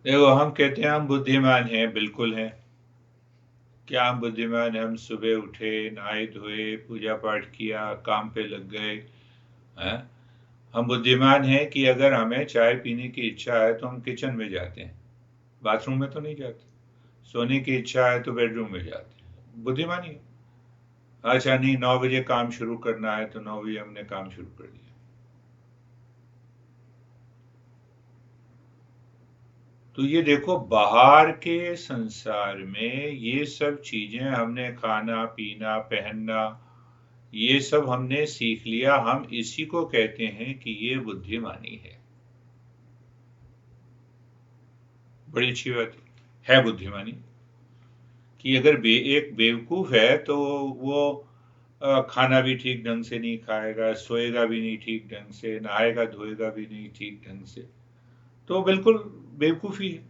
देखो, हम कहते हैं हम बुद्धिमान हैं, बिल्कुल हैं। क्या हम बुद्धिमान हैं? हम सुबह उठे, नहाए धोए, पूजा पाठ किया, काम पे लग गए। हैं? हम बुद्धिमान हैं कि अगर हमें चाय पीने की इच्छा है तो हम किचन में जाते हैं, बाथरूम में तो नहीं जाते। सोने की इच्छा है तो बेडरूम में जाते हैं, बुद्धिमानी है। अच्छा, नहीं, 9 बजे काम शुरू करना है तो 9 बजे हमने काम शुरू कर दिया। तो ये देखो, बाहर के संसार में ये सब चीजें हमने खाना पीना पहनना, ये सब हमने सीख लिया। हम इसी को कहते हैं कि ये बुद्धिमानी बड़ी अच्छी बात है बुद्धिमानी। कि अगर एक बेवकूफ है तो वो खाना भी ठीक ढंग से नहीं खाएगा, सोएगा भी नहीं ठीक ढंग से, नहाएगा धोएगा भी नहीं ठीक ढंग से, तो बिल्कुल बेवकूफी है।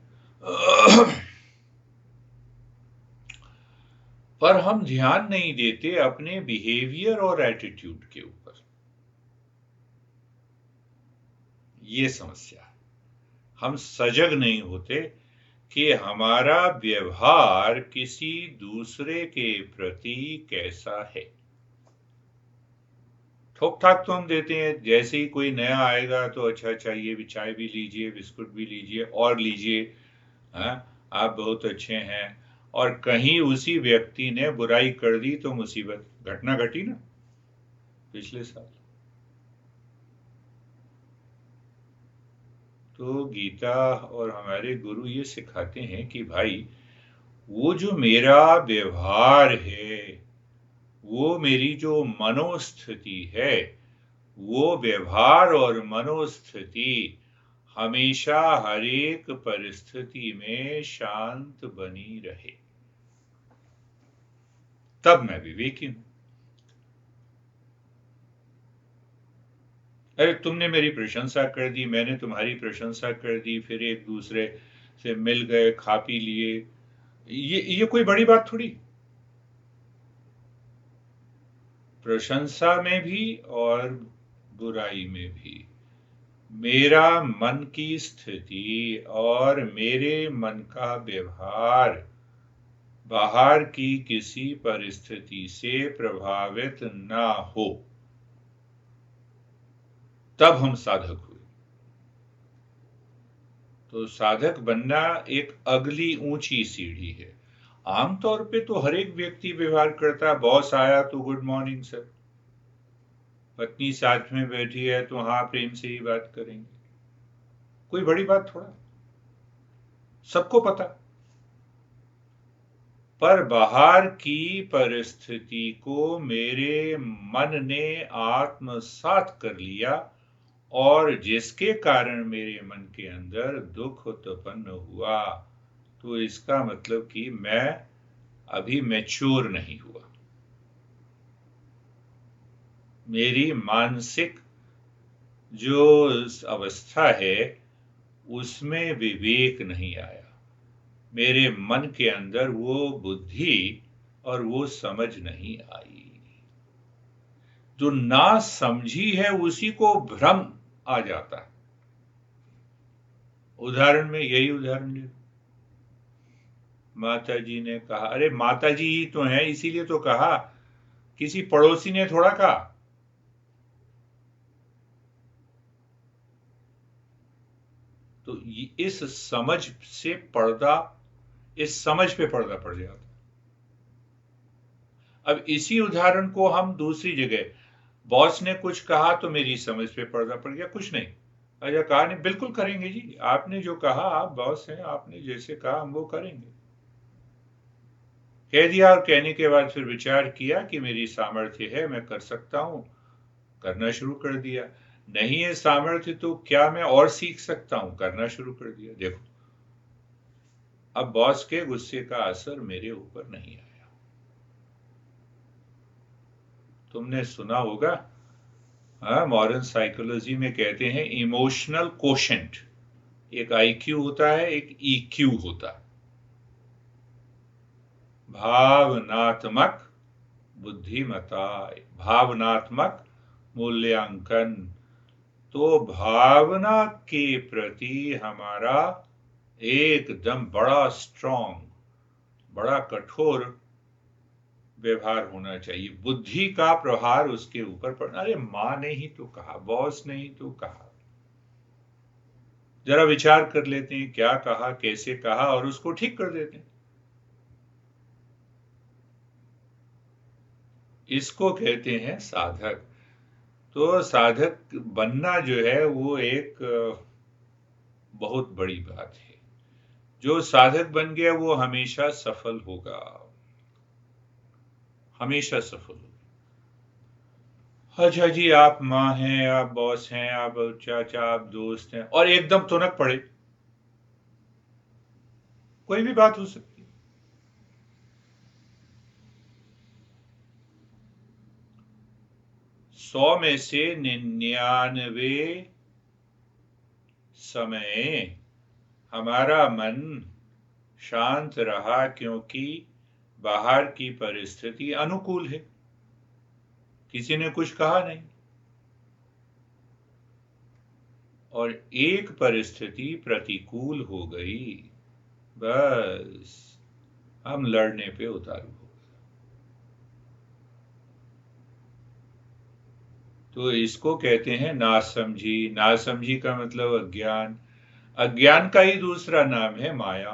पर हम ध्यान नहीं देते अपने बिहेवियर और एटीट्यूड के ऊपर। ये समस्या है। हम सजग नहीं होते कि हमारा व्यवहार किसी दूसरे के प्रति कैसा है। ठोक ठाक तो हम देते हैं, जैसे ही कोई नया आएगा तो अच्छा अच्छा, ये भी चाय भी लीजिए, बिस्कुट भी लीजिए और लीजिए। हाँ, आप बहुत अच्छे हैं। और कहीं उसी व्यक्ति ने बुराई कर दी तो मुसीबत, घटना घटी ना पिछले साल। तो गीता और हमारे गुरु ये सिखाते हैं कि भाई, वो जो मेरा व्यवहार है, वो मेरी जो मनोस्थिति है, वो व्यवहार और मनोस्थिति हमेशा हर एक परिस्थिति में शांत बनी रहे, तब मैं विवेकी हूं। अरे, तुमने मेरी प्रशंसा कर दी, मैंने तुम्हारी प्रशंसा कर दी, फिर एक दूसरे से मिल गए, खा पी लिए, ये कोई बड़ी बात थोड़ी। प्रशंसा में भी और बुराई में भी मेरा मन की स्थिति और मेरे मन का व्यवहार बाहर की किसी परिस्थिति से प्रभावित ना हो, तब हम साधक हुए। तो साधक बनना एक अगली ऊंची सीढ़ी है। आमतौर पे तो हर एक व्यक्ति व्यवहार करता है, बॉस आया तो गुड मॉर्निंग सर, पत्नी साथ में बैठी है तो हाँ, प्रेम से ही बात करेंगे, कोई बड़ी बात थोड़ा, सबको पता। पर बाहर की परिस्थिति को मेरे मन ने आत्मसात कर लिया, और जिसके कारण मेरे मन के अंदर दुख उत्पन्न हुआ, तो इसका मतलब कि मैं अभी मैच्योर नहीं हुआ, मेरी मानसिक जो अवस्था है उसमें विवेक नहीं आया, मेरे मन के अंदर वो बुद्धि और वो समझ नहीं आई। जो ना समझी है उसी को भ्रम आ जाता है। उदाहरण में यही उदाहरण ले, माता जी ने कहा, अरे माता जी ही तो हैं इसीलिए तो कहा, किसी पड़ोसी ने थोड़ा कहा। तो इस समझ से पर्दा, इस समझ पे पर्दा पड़ जाता। अब इसी उदाहरण को हम दूसरी जगह, बॉस ने कुछ कहा तो मेरी समझ पे पर्दा पड़ गया, कुछ नहीं, अच्छा कहा नहीं, बिल्कुल करेंगे जी, आपने जो कहा, आप बॉस हैं, आपने जैसे कहा हम वो करेंगे। कह दिया, और कहने के बाद फिर विचार किया कि मेरी सामर्थ्य है, मैं कर सकता हूं, करना शुरू कर दिया। नहीं है सामर्थ्य तो क्या मैं और सीख सकता हूं, करना शुरू कर दिया। देखो, अब बॉस के गुस्से का असर मेरे ऊपर नहीं आया। तुमने सुना होगा, हाँ, मॉडर्न साइकोलॉजी में कहते हैं इमोशनल कोशेंट। एक आईक्यू होता है, एक ईक्यू होता है, भावनात्मक बुद्धिमत्ता, भावनात्मक मूल्यांकन। तो भावना के प्रति हमारा एकदम बड़ा स्ट्रांग, बड़ा कठोर व्यवहार होना चाहिए। बुद्धि का प्रहार उसके ऊपर पड़ना। अरे माँ ने ही तो कहा, बॉस ने ही तो कहा। जरा विचार कर लेते हैं क्या कहा, कैसे कहा, और उसको ठीक कर देते हैं। इसको कहते हैं साधक। तो साधक बनना जो है वो एक बहुत बड़ी बात है। जो साधक बन गया वो हमेशा सफल होगा, हमेशा सफल होगा। अच्छा जी, आप माँ हैं, आप बॉस हैं, आप चाचा, आप दोस्त हैं, और एकदम तुनक पड़े। कोई भी बात हो सकती है। 100 में से 99 समय हमारा मन शांत रहा क्योंकि बाहर की परिस्थिति अनुकूल है, किसी ने कुछ कहा नहीं। और एक परिस्थिति प्रतिकूल हो गई, बस हम लड़ने पे उतारू हो गए। तो इसको कहते हैं नासमझी। नासमझी का मतलब अज्ञान। अज्ञान का ही दूसरा नाम है माया।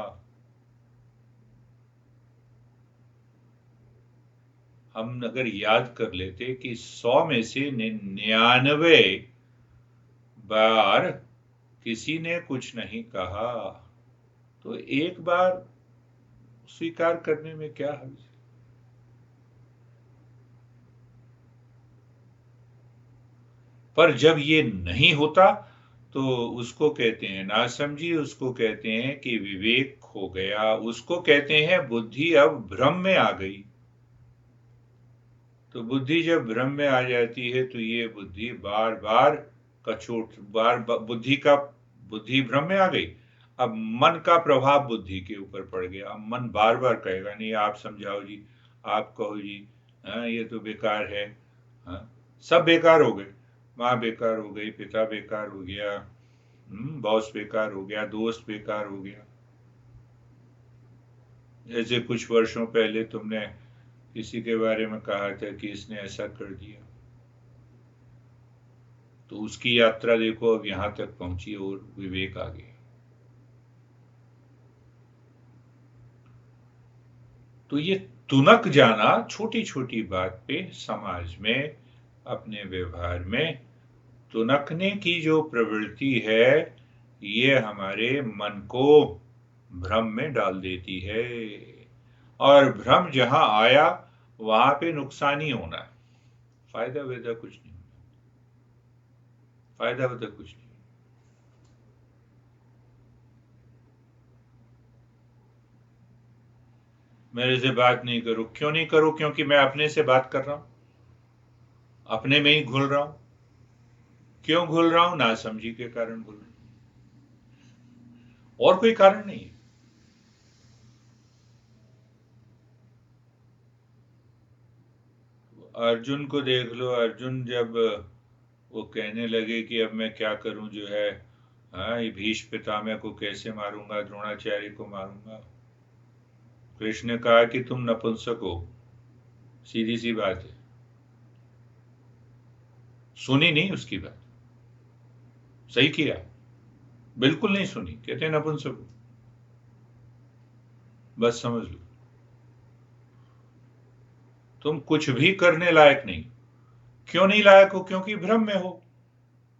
हम अगर याद कर लेते कि 100 में से 99 बार किसी ने कुछ नहीं कहा, तो एक बार स्वीकार करने में क्या हर्ज है। पर जब ये नहीं होता तो उसको कहते हैं नासमझी, उसको कहते हैं कि विवेक खो गया, उसको कहते हैं बुद्धि अब भ्रम में आ गई। तो बुद्धि जब भ्रम में आ जाती है तो ये बुद्धि बार बार बुद्धि भ्रम में आ गई। अब मन का प्रभाव बुद्धि के ऊपर पड़ गया। अब मन बार बार कहेगा नहीं, आप समझाओ जी, आप कहो जी, हाँ ये तो बेकार है। हाँ, सब बेकार हो गए। माँ बेकार हो गई, पिता बेकार हो गया, बॉस बेकार हो गया, दोस्त बेकार हो गया। जैसे कुछ वर्षों पहले तुमने किसी के बारे में कहा था कि इसने ऐसा कर दिया, तो उसकी यात्रा देखो अब यहां तक पहुंची और विवेक आ गया। तो ये तुनक जाना छोटी छोटी बात पे समाज में, अपने व्यवहार में तुनकने की जो प्रवृत्ति है, ये हमारे मन को भ्रम में डाल देती है। और भ्रम जहां आया वहां पे नुकसान ही होना है, फायदा वेदा कुछ नहीं, फायदा वेदा कुछ नहीं। मेरे से बात नहीं करो, क्यों नहीं करो? क्योंकि मैं अपने से बात कर रहा हूं, अपने में ही घुल रहा हूं। क्यों घुल रहा हूं? ना समझी के कारण घुल रहा हूं, और कोई कारण नहीं है। अर्जुन को देख लो। अर्जुन जब वो कहने लगे कि अब मैं क्या करूं, जो है, हाँ, ये भीष्म पितामह को कैसे मारूंगा, द्रोणाचार्य को मारूंगा। कृष्ण ने कहा कि तुम नपुंसक हो, सीधी सी बात है। सुनी नहीं उसकी बात। सही किया, बिल्कुल नहीं सुनी। कहते हैं नपुंसक हो, बस समझ लो तुम कुछ भी करने लायक नहीं। क्यों नहीं लायक हो? क्योंकि भ्रम में हो,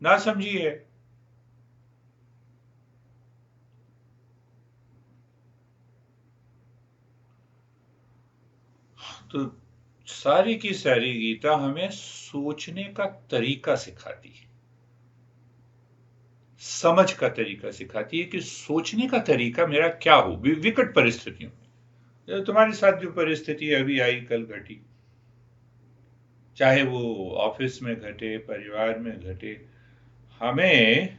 ना समझी है। तो सारी की सारी गीता हमें सोचने का तरीका सिखाती है, समझ का तरीका सिखाती है कि सोचने का तरीका मेरा क्या हो विकट परिस्थितियों में। तुम्हारे साथ जो परिस्थिति अभी आई, कल घटी, चाहे वो ऑफिस में घटे, परिवार में घटे, हमें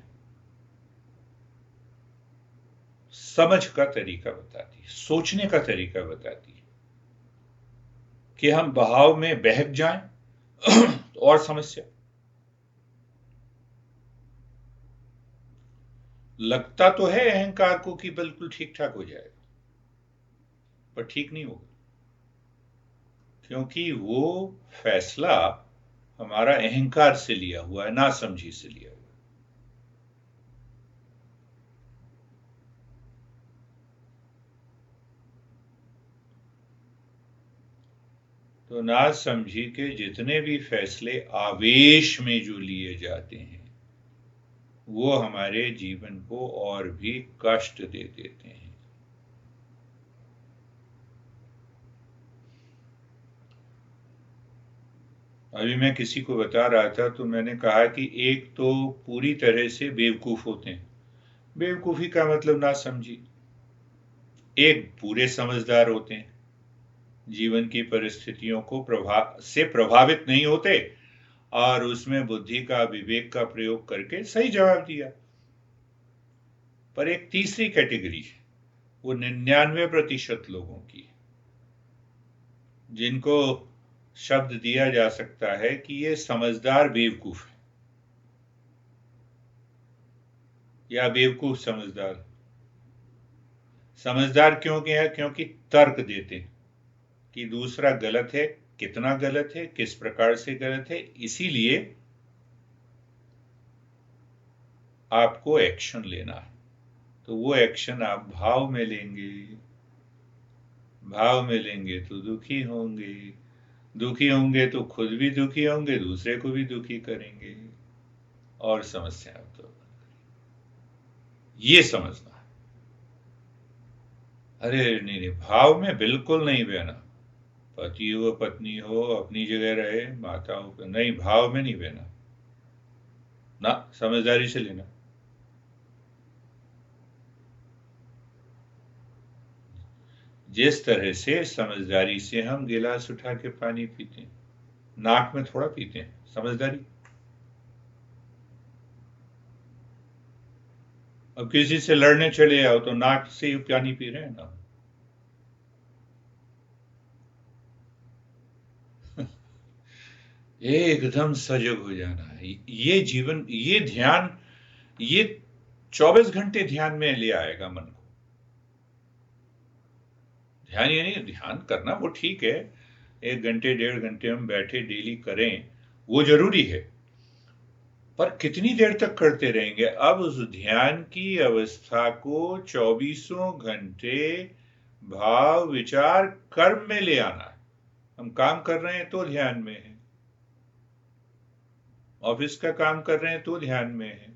समझ का तरीका बताती है, सोचने का तरीका बताती है कि हम बहाव में बहक जाएं और समस्या। लगता तो है अहंकार को कि बिल्कुल ठीक ठाक हो जाएगा, पर ठीक नहीं होगा, क्योंकि वो फैसला हमारा अहंकार से लिया हुआ है, ना समझी से लिया हुआ है। तो ना समझी के जितने भी फैसले आवेश में जो लिए जाते हैं, वो हमारे जीवन को और भी कष्ट दे देते हैं। अभी मैं किसी को बता रहा था तो मैंने कहा कि एक तो पूरी तरह से बेवकूफ होते हैं, बेवकूफी का मतलब ना समझी। एक पूरे समझदार होते हैं, जीवन की परिस्थितियों को प्रभावित नहीं होते और उसमें बुद्धि का विवेक का प्रयोग करके सही जवाब दिया। पर एक तीसरी कैटेगरी है, वो 99% लोगों की, जिनको शब्द दिया जा सकता है कि ये समझदार बेवकूफ है या बेवकूफ समझदार। समझदार क्यों क्या है? क्योंकि तर्क देते हैं कि दूसरा गलत है, कितना गलत है, किस प्रकार से गलत है, इसीलिए आपको एक्शन लेना है। तो वो एक्शन आप भाव में लेंगे, भाव में लेंगे तो दुखी होंगे, दुखी होंगे तो खुद भी दुखी होंगे, दूसरे को भी दुखी करेंगे और समस्या तो ये समझना है। अरे नहीं नहीं, भाव में बिल्कुल नहीं बहना। पति हो पत्नी हो अपनी जगह रहे, माता हो, नहीं भाव में नहीं बहना ना, समझदारी से लेना। जिस तरह से समझदारी से हम गिलास उठा के पानी पीते हैं, नाक में थोड़ा पीते हैं, समझदारी। अब किसी से लड़ने चले आओ तो नाक से ही पानी पी रहे हैं ना। एकदम सजग हो जाना है, ये जीवन, ये ध्यान, ये 24 घंटे ध्यान में ले आएगा मन को। ध्यान यानी ध्यान करना वो ठीक है, 1 घंटे 1.5 घंटे हम बैठे डेली करें, वो जरूरी है, पर कितनी देर तक करते रहेंगे? अब उस ध्यान की अवस्था को 24 घंटे भाव विचार कर्म में ले आना है। हम काम कर रहे हैं तो ध्यान में है, ऑफिस का काम कर रहे हैं तो ध्यान में है,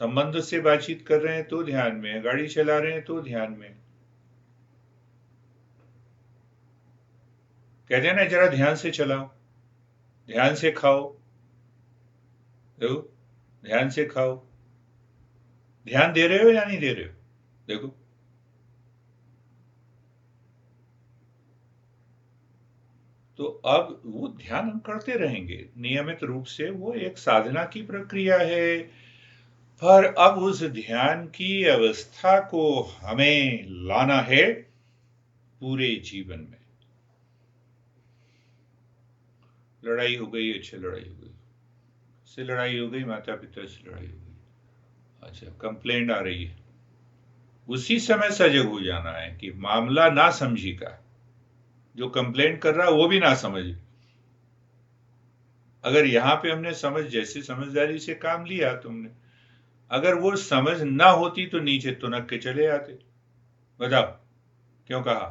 संबंध से बातचीत कर रहे हैं तो ध्यान में है, गाड़ी चला रहे हैं तो ध्यान में है। कहते हैं ना जरा ध्यान से चलाओ, ध्यान से खाओ, देखो, ध्यान से खाओ, ध्यान दे रहे हो या नहीं दे रहे हो, देखो। तो अब वो ध्यान हम करते रहेंगे नियमित रूप से, वो एक साधना की प्रक्रिया है, पर अब उस ध्यान की अवस्था को हमें लाना है पूरे जीवन में। लड़ाई हो गई, अच्छा लड़ाई हो गई, से लड़ाई हो गई, माता पिता से लड़ाई हो गई, अच्छा कंप्लेंट आ रही है, उसी समय सजग हो जाना है कि मामला ना समझी का, जो कंप्लेंट कर रहा है वो भी ना समझे। अगर यहां पे हमने समझ जैसे समझदारी से काम लिया तुमने, अगर वो समझ ना होती तो नीचे तुनक के चले आते, बताओ क्यों कहा।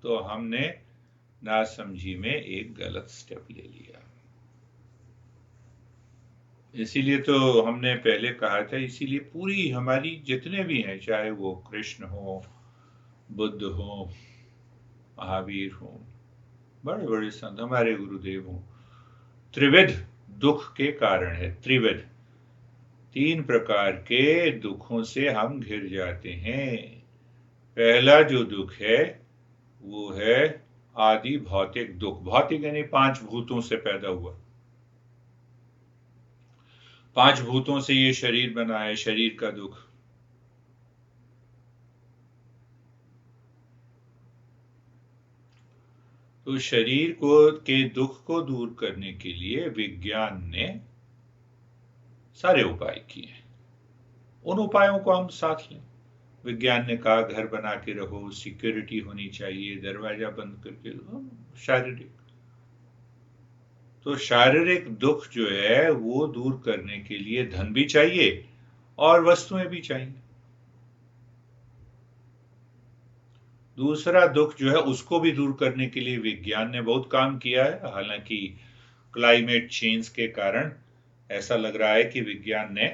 तो हमने नासमझी में एक गलत स्टेप ले लिया, इसीलिए तो हमने पहले कहा था, इसीलिए पूरी हमारी जितने भी हैं, चाहे वो कृष्ण हो, बुद्ध हो, महावीर हो, बड़े बड़े संत, हमारे गुरुदेव हो, त्रिविध दुख के कारण है। त्रिविध, 3 प्रकार के दुखों से हम घिर जाते हैं। पहला जो दुख है वो है आदि भौतिक दुख। भौतिक यानी 5 भूतों से पैदा हुआ, 5 भूतों से ये शरीर बना है, शरीर का दुख। तो शरीर को के दुख को दूर करने के लिए विज्ञान ने सारे उपाय किए। उन उपायों को हम साथ लें। विज्ञान ने कहा घर बना के रहो, सिक्योरिटी होनी चाहिए, दरवाजा बंद करके, शारीरिक। तो शारीरिक दुख जो है वो दूर करने के लिए धन भी चाहिए और वस्तुएं भी चाहिए। दूसरा दुख जो है उसको भी दूर करने के लिए विज्ञान ने बहुत काम किया है। हालांकि क्लाइमेट चेंज के कारण ऐसा लग रहा है कि विज्ञान ने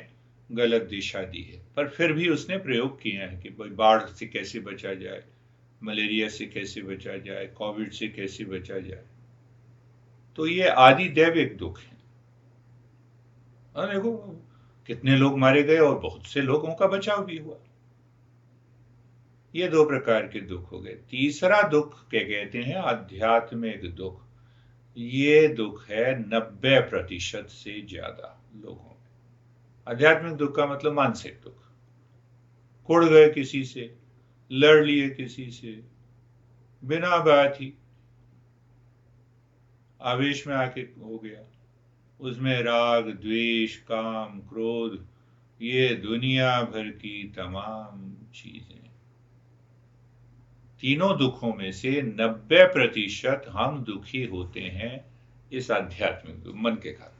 गलत दिशा दी है, पर फिर भी उसने प्रयोग किए हैं कि भाई बाढ़ से कैसे बचा जाए, मलेरिया से कैसे बचा जाए, कोविड से कैसे बचा जाए। तो ये आदि दैविक दुख है। और देखो कितने लोग मारे गए और बहुत से लोगों का बचाव भी हुआ। ये दो प्रकार के दुख हो गए। तीसरा दुख क्या कहते हैं? आध्यात्मिक दुख। ये दुख है 90% से ज्यादा लोगों में। आध्यात्मिक दुख का मतलब मानसिक दुख। कुड़ गए किसी से, लड़ लिए किसी से, बिना बात ही आवेश में आके हो गया, उसमें राग द्वेष काम क्रोध, ये दुनिया भर की तमाम चीजें। तीनों दुखों में से 90% हम दुखी होते हैं इस आध्यात्मिक दुख, मन के कारण।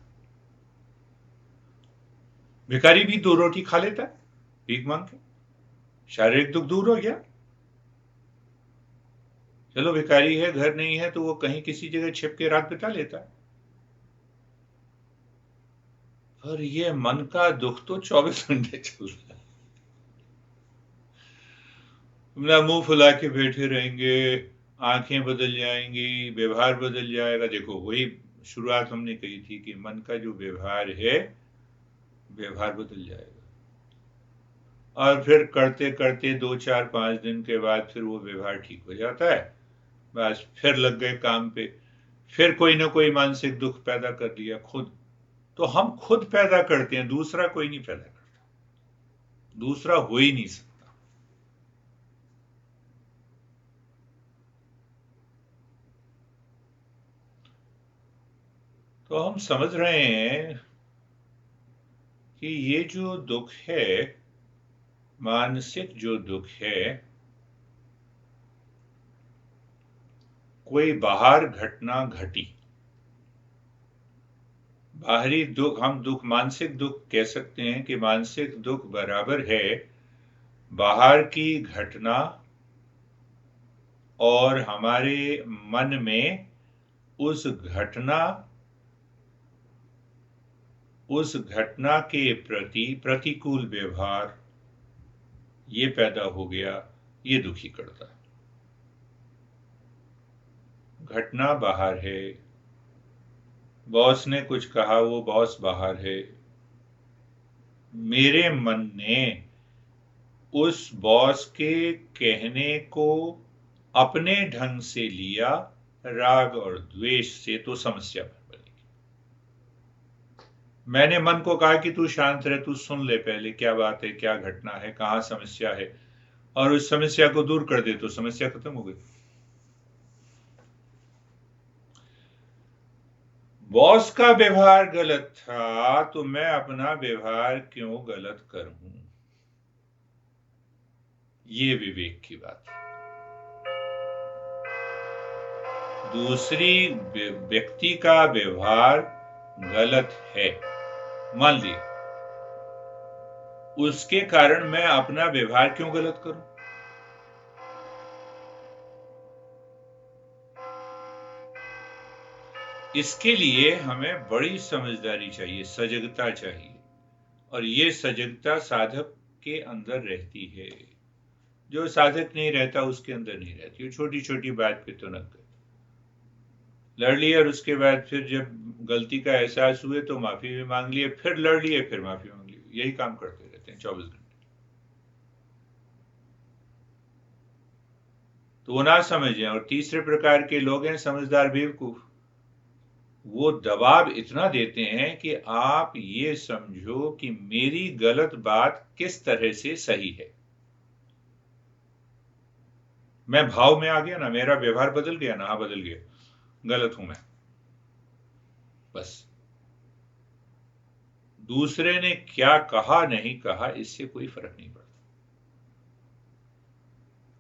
भिखारी भी 2 रोटी खा लेता है भीख मांग के, शारीरिक दुख दूर हो गया। चलो भिखारी है, घर नहीं है, तो वो कहीं किसी जगह छिप के रात बिता लेता है। और ये मन का दुख तो 24 घंटे चल रहा है। अपना मुंह फुला के बैठे रहेंगे, आंखें बदल जाएंगी, व्यवहार बदल जाएगा। देखो वही शुरुआत हमने कही थी कि मन का जो व्यवहार है, व्यवहार बदल जाएगा। और फिर करते करते 2 4 5 दिन के बाद फिर वो व्यवहार ठीक हो जाता है। बस फिर लग गए काम पे, फिर कोई ना कोई मानसिक दुख पैदा कर लिया खुद। तो हम खुद पैदा करते हैं, दूसरा कोई नहीं पैदा करता, दूसरा हो ही नहीं सकता। तो हम समझ रहे हैं कि ये जो दुख है, मानसिक जो दुख है, कोई बाहर घटना घटी, बाहरी दुख, हम दुख मानसिक दुख कह सकते हैं कि मानसिक दुख बराबर है बाहर की घटना और हमारे मन में उस घटना के प्रति प्रतिकूल व्यवहार ये पैदा हो गया, ये दुखी करता है। घटना बाहर है, बॉस ने कुछ कहा, वो बॉस बाहर है, मेरे मन ने उस बॉस के कहने को अपने ढंग से लिया, राग और द्वेष से, तो समस्या बनेगी। मैंने मन को कहा कि तू शांत रह, तू सुन ले पहले क्या बात है, क्या घटना है, कहां समस्या है, और उस समस्या को दूर कर दे, तो समस्या खत्म हो गई। बॉस का व्यवहार गलत था तो मैं अपना व्यवहार क्यों गलत करूं? ये विवेक की बात है। दूसरी व्यक्ति का व्यवहार गलत है, मान लिया, उसके कारण मैं अपना व्यवहार क्यों गलत करूं? इसके लिए हमें बड़ी समझदारी चाहिए, सजगता चाहिए। और ये सजगता साधक के अंदर रहती है, जो साधक नहीं रहता उसके अंदर नहीं रहती। वो छोटी छोटी बात पे तो नक लड़ लिए, और उसके बाद फिर जब गलती का एहसास हुए तो माफी भी मांग लिए, फिर लड़ लिए, फिर माफी मांग ली। यही काम करते रहते हैं 24 घंटे। तो वो ना समझें। और तीसरे प्रकार के लोग हैं समझदार बेवकूफ। वो दबाव इतना देते हैं कि आप ये समझो कि मेरी गलत बात किस तरह से सही है। मैं भाव में आ गया ना, मेरा व्यवहार बदल गया ना, हाँ बदल गया, गलत हूं मैं। बस दूसरे ने क्या कहा नहीं कहा इससे कोई फर्क नहीं पड़ता।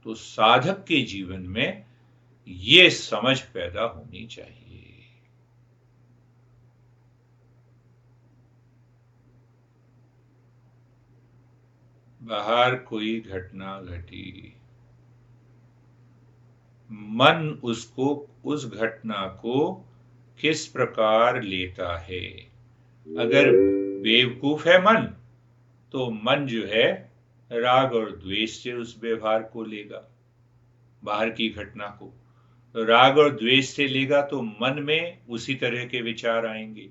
तो साधक के जीवन में ये समझ पैदा होनी चाहिए। बाहर कोई घटना घटी, मन उसको, उस घटना को किस प्रकार लेता है। अगर बेवकूफ है मन, तो मन जो है राग और द्वेष से उस व्यवहार को लेगा, बाहर की घटना को। तो राग और द्वेष से लेगा तो मन में उसी तरह के विचार आएंगे।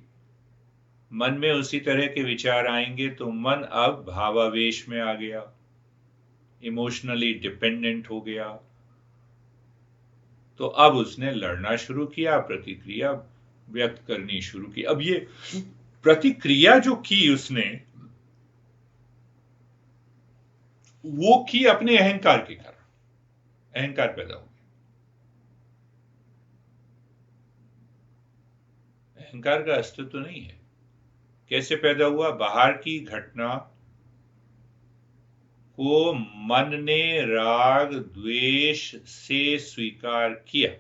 मन में उसी तरह के विचार आएंगे तो मन अब भावावेश में आ गया, इमोशनली डिपेंडेंट हो गया। तो अब उसने लड़ना शुरू किया, प्रतिक्रिया व्यक्त करनी शुरू की। अब ये प्रतिक्रिया जो की उसने, वो की अपने अहंकार के कारण। अहंकार पैदा हो गया। अहंकार का अस्तित्व तो नहीं है। कैसे पैदा हुआ? बाहर की घटना को मन ने राग द्वेष से स्वीकार किया।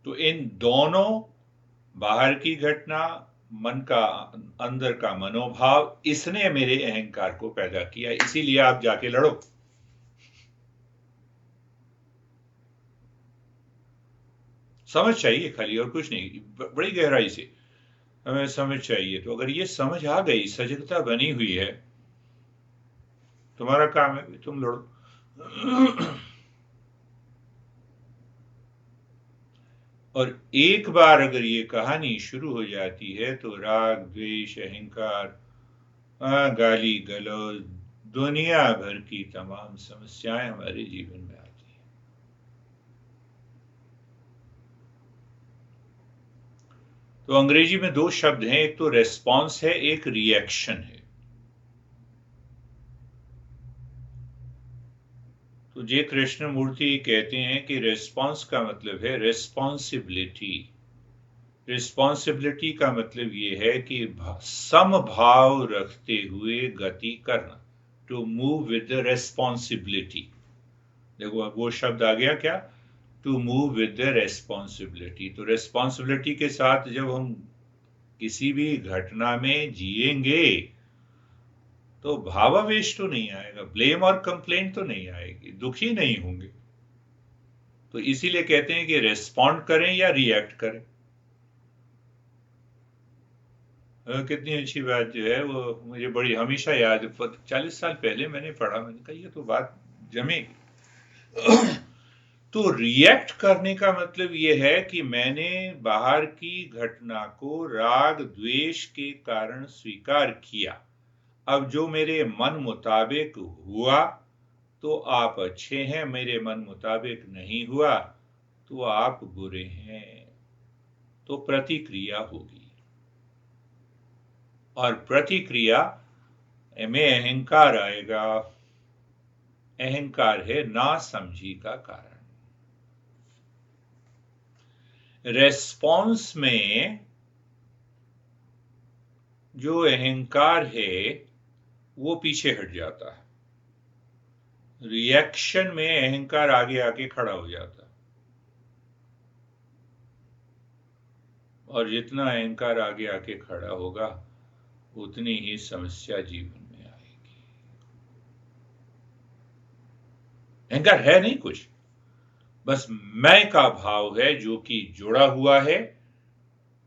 तो इन दोनों, बाहर की घटना, मन का अंदर का मनोभाव, इसने मेरे अहंकार को पैदा किया। इसीलिए आप जाके लड़ो। समझ चाहिए खाली, और कुछ नहीं, बड़ी गहराई से हमें समझ चाहिए। तो अगर ये समझ आ गई, सजगता बनी हुई है, तुम्हारा काम है तुम लड़ो। और एक बार अगर ये कहानी शुरू हो जाती है तो राग द्वेष अहंकार, गाली गलौज, दुनिया भर की तमाम समस्याएं हमारे जीवन में आती हैं। तो अंग्रेजी में दो शब्द हैं, एक तो रेस्पॉन्स है, एक रिएक्शन है। तो जे कृष्णमूर्ति कहते हैं कि रेस्पॉन्स का मतलब है रेस्पॉन्सिबिलिटी। रिस्पॉन्सिबिलिटी का मतलब ये है कि समभाव रखते हुए गति करना, to move with the responsibility. देखो अब वो शब्द आ गया क्या, to move with the responsibility. तो रेस्पॉन्सिबिलिटी के साथ जब हम किसी भी घटना में जिएंगे तो भावावेश तो नहीं आएगा, ब्लेम और कंप्लेंट तो नहीं आएगी, दुखी नहीं होंगे। तो इसीलिए कहते हैं कि रेस्पॉन्ड करें या रिएक्ट करें। कितनी अच्छी बात जो है वो मुझे बड़ी हमेशा याद, 40 साल पहले मैंने पढ़ा, मैंने कहा ये तो बात जमेगी। तो रिएक्ट करने का मतलब ये है कि मैंने बाहर की घटना को राग द्वेष के कारण स्वीकार किया। अब जो मेरे मन मुताबिक हुआ तो आप अच्छे हैं, मेरे मन मुताबिक नहीं हुआ तो आप बुरे हैं। तो प्रतिक्रिया होगी, और प्रतिक्रिया में अहंकार आएगा। अहंकार है नासमझी का कारण। रेस्पॉन्स में जो अहंकार है वो पीछे हट जाता है, रिएक्शन में अहंकार आगे आके खड़ा हो जाता है। और जितना अहंकार आगे आके खड़ा होगा उतनी ही समस्या जीवन में आएगी। अहंकार है नहीं कुछ, बस मैं का भाव है जो कि जुड़ा हुआ है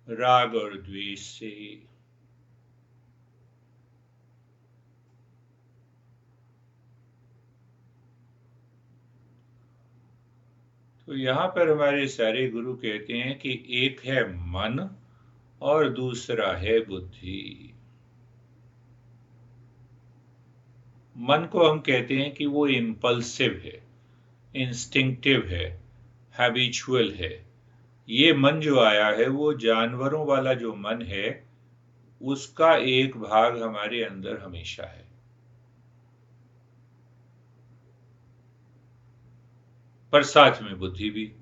राग और द्वेष से। तो यहां पर हमारे सारे गुरु कहते हैं कि एक है मन और दूसरा है बुद्धि। मन को हम कहते हैं कि वो इंपल्सिव है, इंस्टिंक्टिव है, हैबिचुअल है। ये मन जो आया है वो जानवरों वाला जो मन है उसका एक भाग हमारे अंदर हमेशा है। पर साथ में बुद्धि भी।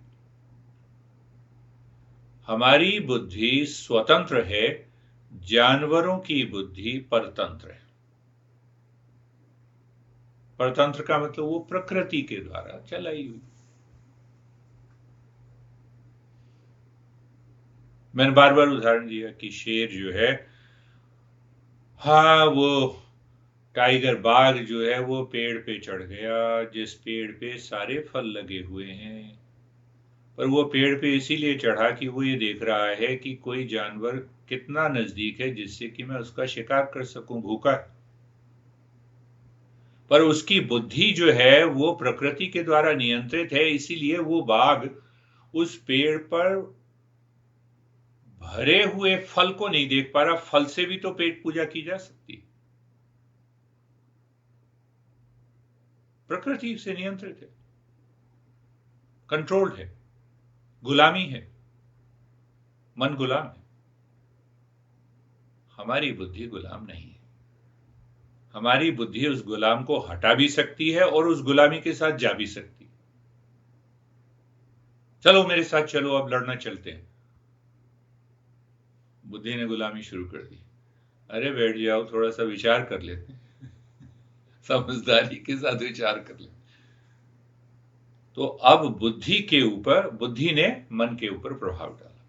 हमारी बुद्धि स्वतंत्र है, जानवरों की बुद्धि परतंत्र है। परतंत्र का मतलब वो प्रकृति के द्वारा चलाई हुई। मैंने बार बार उदाहरण दिया कि शेर जो है, हाँ वो टाइगर बाघ जो है वो पेड़ पे चढ़ गया, जिस पेड़ पे सारे फल लगे हुए हैं, पर वो पेड़ पे इसीलिए चढ़ा कि वो ये देख रहा है कि कोई जानवर कितना नजदीक है जिससे कि मैं उसका शिकार कर सकूं, भूखा है। पर उसकी बुद्धि जो है वो प्रकृति के द्वारा नियंत्रित है, इसीलिए वो बाघ उस पेड़ पर भरे हुए फल को नहीं देख पा रहा। फल से भी तो पेट पूजा की जा सकती है, प्रकृति से नियंत्रित है, कंट्रोल्ड है, गुलामी है, मन गुलाम है। हमारी बुद्धि गुलाम नहीं है। हमारी बुद्धि उस गुलाम को हटा भी सकती है और उस गुलामी के साथ जा भी सकती है। चलो मेरे साथ चलो, अब लड़ना चलते हैं। बुद्धि ने गुलामी शुरू कर दी। अरे बैठ जाओ, थोड़ा सा विचार कर लेते हैं। समझदारी के साथ विचार कर ले। तो अब बुद्धि के ऊपर, बुद्धि ने मन के ऊपर प्रभाव डाला।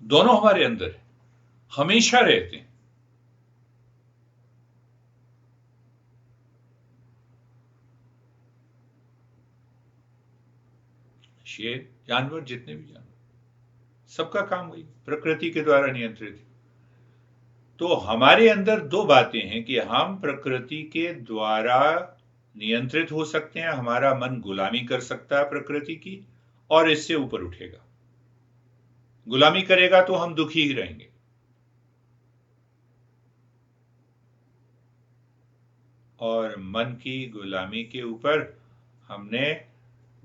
दोनों हमारे अंदर है, हमेशा रहते हैं। शेर, जानवर, जितने भी जानवर, सबका काम वही, प्रकृति के द्वारा नियंत्रित है। तो हमारे अंदर दो बातें हैं कि हम प्रकृति के द्वारा नियंत्रित हो सकते हैं, हमारा मन गुलामी कर सकता है प्रकृति की, और इससे ऊपर उठेगा। गुलामी करेगा तो हम दुखी ही रहेंगे। और मन की गुलामी के ऊपर हमने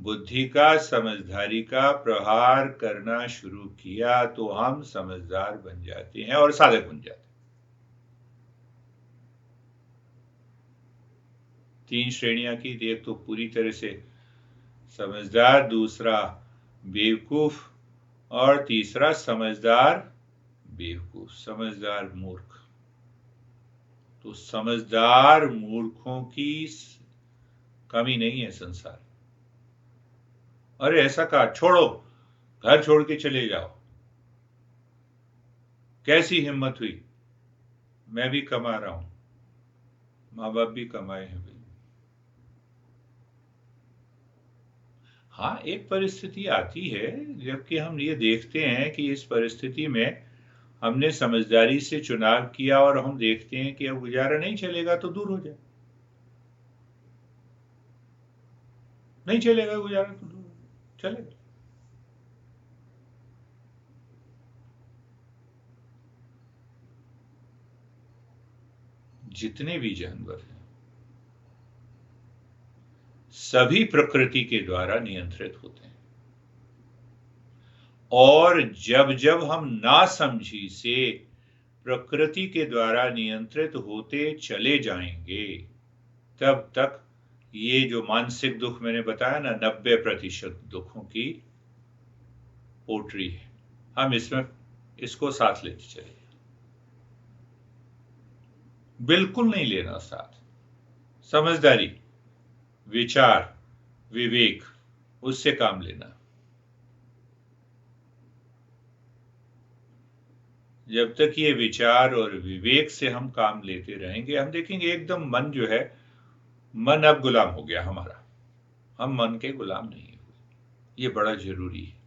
बुद्धि का, समझदारी का प्रहार करना शुरू किया तो हम समझदार बन जाते हैं और साधक बन जाते हैं। तीन श्रेणियां की, एक तो पूरी तरह से समझदार, दूसरा बेवकूफ, और तीसरा समझदार बेवकूफ, समझदार मूर्ख। तो समझदार मूर्खों की कमी नहीं है संसार। अरे ऐसा कहा, छोड़ो, घर छोड़ के चले जाओ, कैसी हिम्मत हुई, मैं भी कमा रहा हूं, माँ बाप भी कमाए हैं भाई। हाँ, एक परिस्थिति आती है जबकि हम ये देखते हैं कि इस परिस्थिति में हमने समझदारी से चुनाव किया और हम देखते हैं कि अब गुजारा नहीं चलेगा तो दूर हो जाए। नहीं चलेगा गुजारा तो दूर चलेगा। जितने भी जानवर हैं सभी प्रकृति के द्वारा नियंत्रित होते हैं, और जब जब हम नासमझी से प्रकृति के द्वारा नियंत्रित होते चले जाएंगे, तब तक ये जो मानसिक दुख मैंने बताया ना, 90% दुखों की पोटरी है, हम इसमें इसको साथ लेते चले। बिल्कुल नहीं लेना साथ। समझदारी, विचार, विवेक, उससे काम लेना। जब तक ये विचार और विवेक से हम काम लेते रहेंगे, हम देखेंगे एकदम मन जो है, मन अब गुलाम हो गया हमारा, हम मन के गुलाम नहीं हुए। ये बड़ा जरूरी है।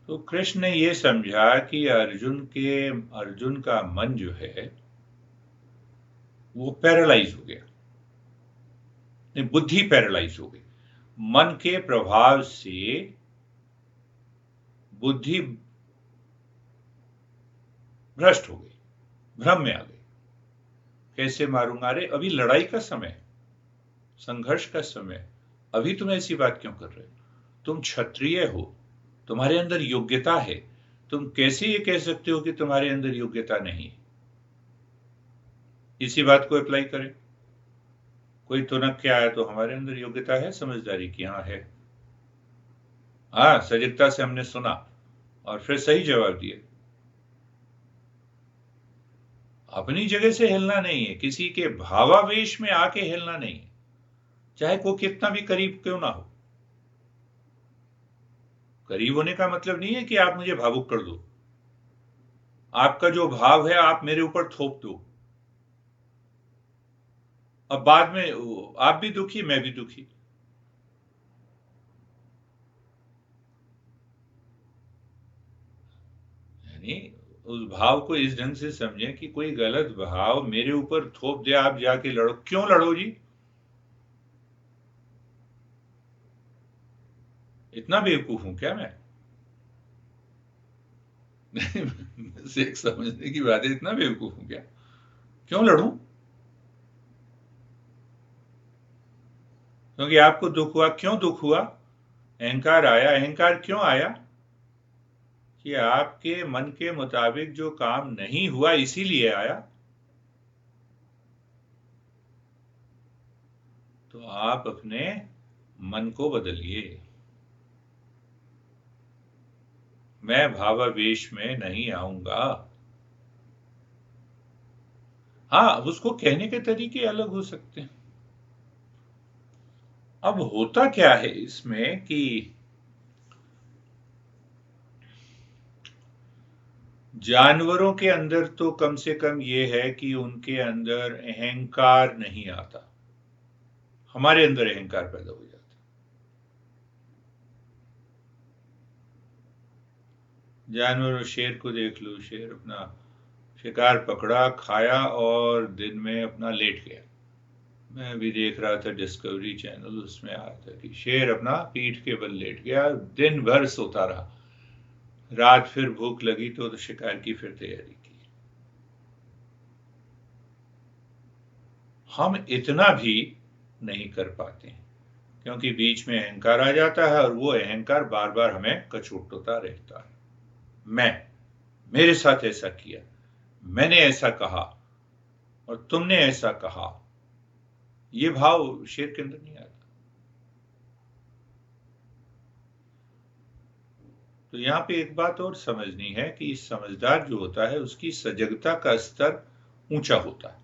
तो कृष्ण ने ये समझा कि अर्जुन का मन जो है वो पैरालाइज हो गया, नहीं, बुद्धि पैरालाइज हो गई। मन के प्रभाव से बुद्धि भ्रष्ट हो गई, भ्रम में आ गई। कैसे मारूंगा, अरे अभी लड़ाई का समय, संघर्ष का समय, अभी तुम ऐसी बात क्यों कर रहे हो? तुम क्षत्रिय हो, तुम्हारे अंदर योग्यता है, तुम कैसे ये कह सकते हो कि तुम्हारे अंदर योग्यता नहीं? इसी बात को अप्लाई करें। कोई तुनक के आया तो हमारे अंदर योग्यता है समझदारी की? हाँ है। हाँ, सजगता से हमने सुना और फिर सही जवाब दिया। अपनी जगह से हिलना नहीं है, किसी के भावावेश में आके हिलना नहीं है, चाहे कोई कितना भी करीब क्यों ना हो। करीब होने का मतलब नहीं है कि आप मुझे भावुक कर दो। आपका जो भाव है आप मेरे ऊपर थोप दो, अब बाद में आप भी दुखी मैं भी दुखी। यानी उस भाव को इस ढंग से समझें कि कोई गलत भाव मेरे ऊपर थोप दे, आप जाके लड़ो। क्यों लड़ो जी? इतना बेवकूफ हूं क्या मैं? बस एक समझने की बात है, इतना बेवकूफ हूं क्या? क्यों लड़ूं? क्योंकि आपको दुख हुआ। क्यों दुख हुआ? अहंकार आया। अहंकार क्यों आया? कि आपके मन के मुताबिक जो काम नहीं हुआ इसीलिए आया। तो आप अपने मन को बदलिए। मैं भावावेश में नहीं आऊंगा। हाँ, उसको कहने के तरीके अलग हो सकते हैं। अब होता क्या है इसमें कि जानवरों के अंदर तो कम से कम ये है कि उनके अंदर अहंकार नहीं आता। हमारे अंदर अहंकार पैदा हो जाता है। जानवरों, शेर को देख लो, शेर अपना शिकार पकड़ा, खाया और दिन में अपना लेट गया। मैं अभी देख रहा था डिस्कवरी चैनल, उसमें आया था कि शेर अपना पीठ के बल लेट गया, दिन भर सोता रहा, रात फिर भूख लगी तो शिकार की फिर तैयारी की। हम इतना भी नहीं कर पाते हैं क्योंकि बीच में अहंकार आ जाता है और वो अहंकार बार बार हमें कचोटता रहता है। मैं, मेरे साथ ऐसा किया, मैंने ऐसा कहा और तुमने ऐसा कहा, ये भाव शेर के अंदर नहीं आता। तो यहां पे एक बात और समझनी है कि समझदार जो होता है उसकी सजगता का स्तर ऊंचा होता है।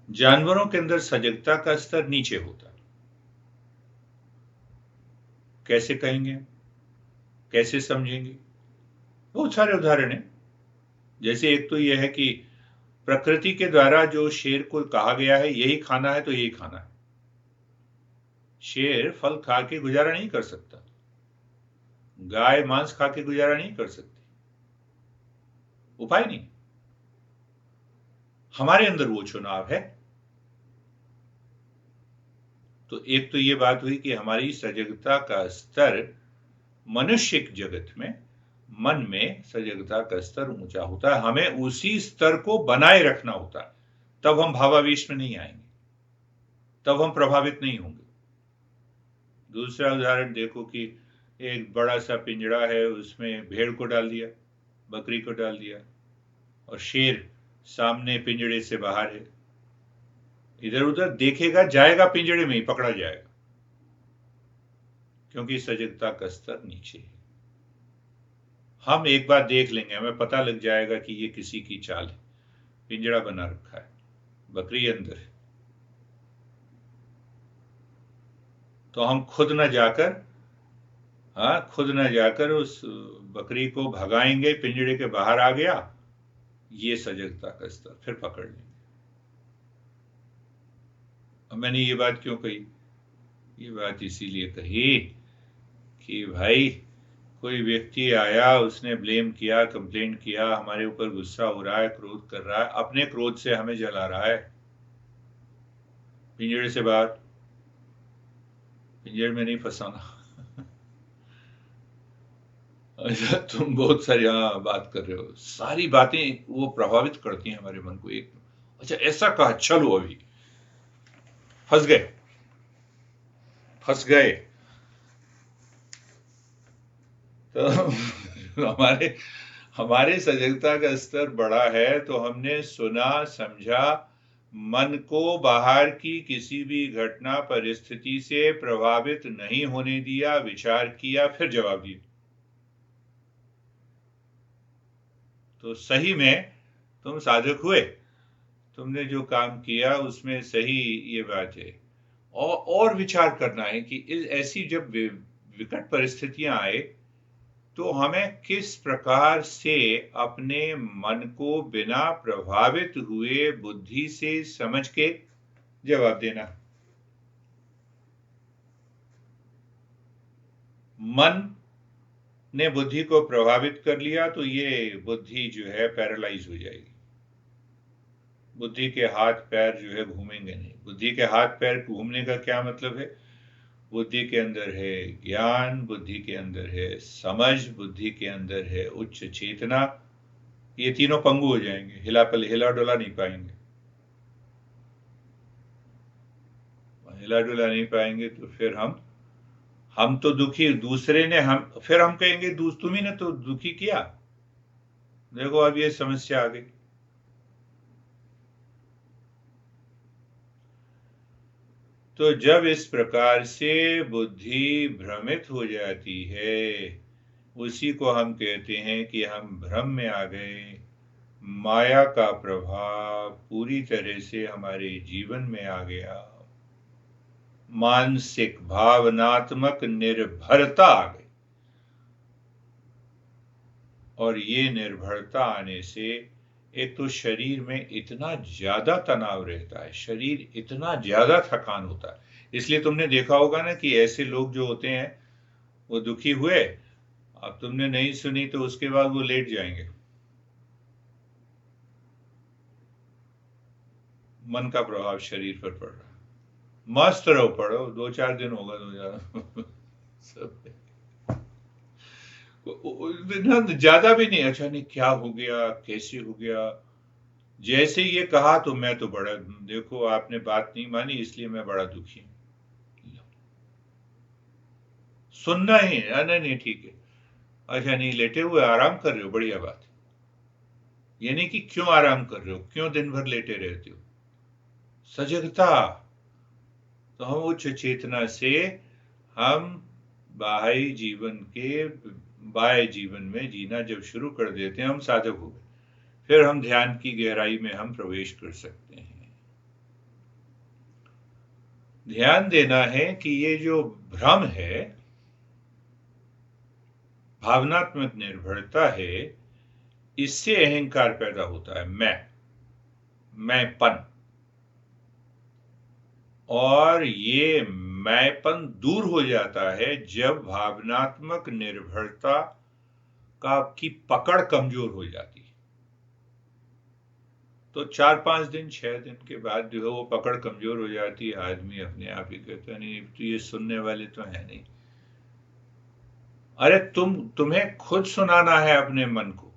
जानवरों के अंदर सजगता का स्तर नीचे होता है। कैसे कहेंगे, कैसे समझेंगे? बहुत सारे उदाहरण हैं। जैसे एक तो यह है कि प्रकृति के द्वारा जो शेर को कहा गया है यही खाना है तो यही खाना है। शेर फल खा के गुजारा नहीं कर सकता, गाय मांस खा के गुजारा नहीं कर सकती, उपाय नहीं। हमारे अंदर वो चुनाव है। तो एक तो ये बात हुई कि हमारी सजगता का स्तर मनुष्य जगत में, मन में सजगता का स्तर ऊंचा होता है। हमें उसी स्तर को बनाए रखना होता है, तब हम भावावेश में नहीं आएंगे, तब हम प्रभावित नहीं होंगे। दूसरा उदाहरण देखो कि एक बड़ा सा पिंजड़ा है, उसमें भेड़ को डाल दिया, बकरी को डाल दिया और शेर सामने पिंजड़े से बाहर है, इधर उधर देखेगा, जाएगा पिंजड़े में ही पकड़ा जाएगा क्योंकि सजगता का स्तर नीचे है। हम एक बार देख लेंगे, हमें पता लग जाएगा कि ये किसी की चाल है, पिंजड़ा बना रखा है, बकरी अंदर है, तो हम खुद न जाकर, हाँ, खुद न जाकर उस बकरी को भगाएंगे, पिंजड़े के बाहर आ गया, ये सजगता का स्तर, फिर पकड़ लेंगे। अब मैंने ये बात क्यों कही? ये बात इसीलिए कही कि भाई कोई व्यक्ति आया, उसने ब्लेम किया, कंप्लेंट किया, हमारे ऊपर गुस्सा हो रहा है, क्रोध कर रहा है, अपने क्रोध से हमें जला रहा है, पिंजड़े से बाहर, पिंजड़े में नहीं फंसाना। अच्छा, तुम बहुत सारी बात कर रहे हो, सारी बातें वो प्रभावित करती हैं हमारे मन को। एक, अच्छा ऐसा कहा, चलो अभी फंस गए, फंस गए। तो हमारे हमारे सजगता का स्तर बड़ा है तो हमने सुना, समझा, मन को बाहर की किसी भी घटना परिस्थिति से प्रभावित नहीं होने दिया, विचार किया, फिर जवाब दिया। तो सही में तुम साधक हुए, तुमने जो काम किया उसमें सही ये बात है। और विचार करना है कि ऐसी जब विकट परिस्थितियां आए तो हमें किस प्रकार से अपने मन को बिना प्रभावित हुए बुद्धि से समझ के जवाब देना। मन ने बुद्धि को प्रभावित कर लिया तो ये बुद्धि जो है पैरालाइज हो जाएगी। बुद्धि के हाथ पैर जो है घूमेंगे नहीं। बुद्धि के हाथ पैर घूमने का क्या मतलब है? बुद्धि के अंदर है ज्ञान, बुद्धि के अंदर है समझ, बुद्धि के अंदर है उच्च चेतना। ये तीनों पंगु हो जाएंगे, हिला डुला नहीं पाएंगे। हिला डुला नहीं पाएंगे तो फिर हम तो दुखी, दूसरे ने फिर हम कहेंगे तुम ही ने तो दुखी किया। देखो अब ये समस्या आ गई। तो जब इस प्रकार से बुद्धि भ्रमित हो जाती है, उसी को हम कहते हैं कि हम भ्रम में आ गए। माया का प्रभाव पूरी तरह से हमारे जीवन में आ गया। मानसिक भावनात्मक निर्भरता आ गई। और ये निर्भरता आने से एक तो शरीर में इतना ज्यादा तनाव रहता है, शरीर इतना ज्यादा थकान होता है। इसलिए तुमने देखा होगा ना कि ऐसे लोग जो होते हैं वो दुखी हुए, अब तुमने नहीं सुनी तो उसके बाद वो लेट जाएंगे। मन का प्रभाव शरीर पर पड़ रहा है। मस्त रहो, पढ़ो, 2-4 दिन होगा तो ज्यादा सब ज्यादा भी नहीं। अच्छा नहीं, क्या हो गया, कैसे हो गया, जैसे ये कहा तो मैं तो बड़ा, देखो आपने बात नहीं मानी इसलिए मैं बड़ा दुखी हूं। सुनना ही है, नहीं नहीं ठीक है। अच्छा नहीं, लेटे हुए आराम कर रहे हो, बढ़िया बात। ये नहीं कि क्यों आराम कर रहे हो, क्यों दिन भर लेटे रहते हो। सजगता। तो हम उच्च चेतना से हम बाह्य जीवन के बाह्य जीवन में जीना जब शुरू कर देते हैं, हम साधक हो गए। फिर हम ध्यान की गहराई में हम प्रवेश कर सकते हैं। ध्यान देना है कि ये जो भ्रम है, भावनात्मक निर्भरता है, इससे अहंकार पैदा होता है। मैंपन। और ये मैंपन दूर हो जाता है जब भावनात्मक निर्भरता की पकड़ कमजोर हो जाती है। तो 4-5 दिन 6 दिन के बाद जो है वो पकड़ कमजोर हो जाती है। आदमी अपने आप ही कहता नहीं तो ये सुनने वाले तो है नहीं। अरे तुम्हें खुद सुनाना है अपने मन को।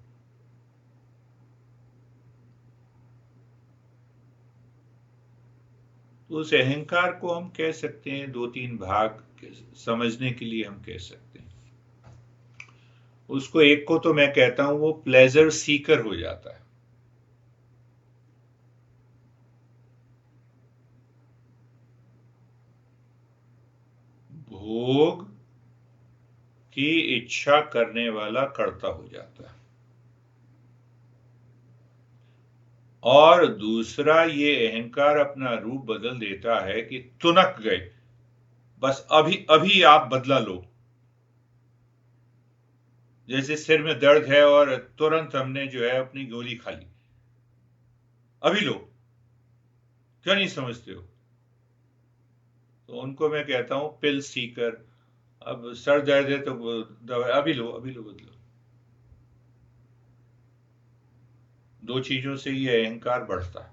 तो उस अहंकार को हम कह सकते हैं 2-3 भाग समझने के लिए हम कह सकते हैं। उसको एक को तो मैं कहता हूं वो प्लेजर सीकर हो जाता है। भोग की इच्छा करने वाला कर्ता हो जाता है। और दूसरा, ये अहंकार अपना रूप बदल देता है कि तुनक गए, बस अभी अभी आप बदला लो। जैसे सिर में दर्द है और तुरंत हमने जो है अपनी गोली खा ली, अभी लो, क्यों नहीं समझते हो। तो उनको मैं कहता हूं पिल सीकर। अब सर दर्द है तो दवाई अभी लो, अभी लो, बदलो। दो चीजों से ये अहंकार बढ़ता है।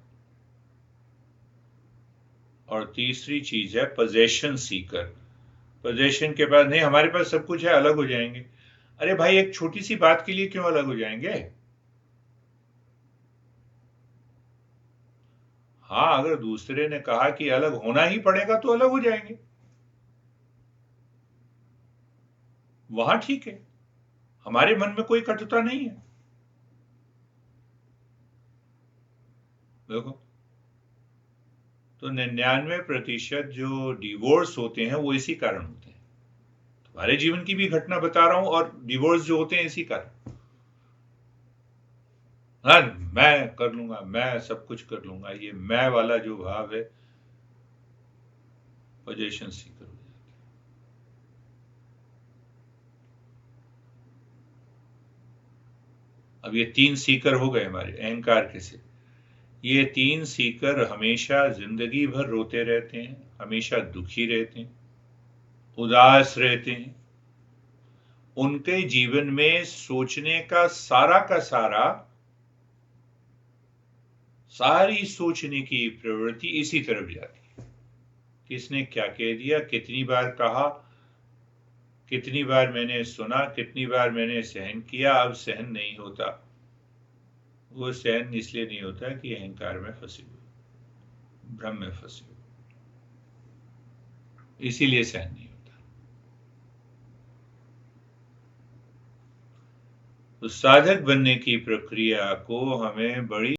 और तीसरी चीज है पोजेशन सीकर। पोजेशन के बाद नहीं, हमारे पास सब कुछ है, अलग हो जाएंगे। अरे भाई, एक छोटी सी बात के लिए क्यों अलग हो जाएंगे। हाँ, अगर दूसरे ने कहा कि अलग होना ही पड़ेगा तो अलग हो जाएंगे, वहां ठीक है। हमारे मन में कोई कटुता नहीं है। देखो, तो 99% जो डिवोर्स होते हैं वो इसी कारण होते हैं। तुम्हारे जीवन की भी घटना बता रहा हूं, और डिवोर्स जो होते हैं इसी कारण। हाँ, मैं कर लूंगा, मैं सब कुछ कर लूंगा, ये मैं वाला जो भाव है पोजीशन सीकर हो जाता है। अब ये 3 सीकर हो गए हमारे अहंकार के से। ये 3 सीकर हमेशा जिंदगी भर रोते रहते हैं, हमेशा दुखी रहते हैं, उदास रहते हैं। उनके जीवन में सोचने का सारा सारी सोचने की प्रवृत्ति इसी तरफ जाती है। किसने क्या कह दिया, कितनी बार कहा, कितनी बार मैंने सुना, कितनी बार मैंने सहन किया, अब सहन नहीं होता। वो सहन इसलिए नहीं होता कि अहंकार में फंसी हुई, भ्रम में फंसी हुई, इसीलिए सहन नहीं होता। तो साधक बनने की प्रक्रिया को हमें बड़ी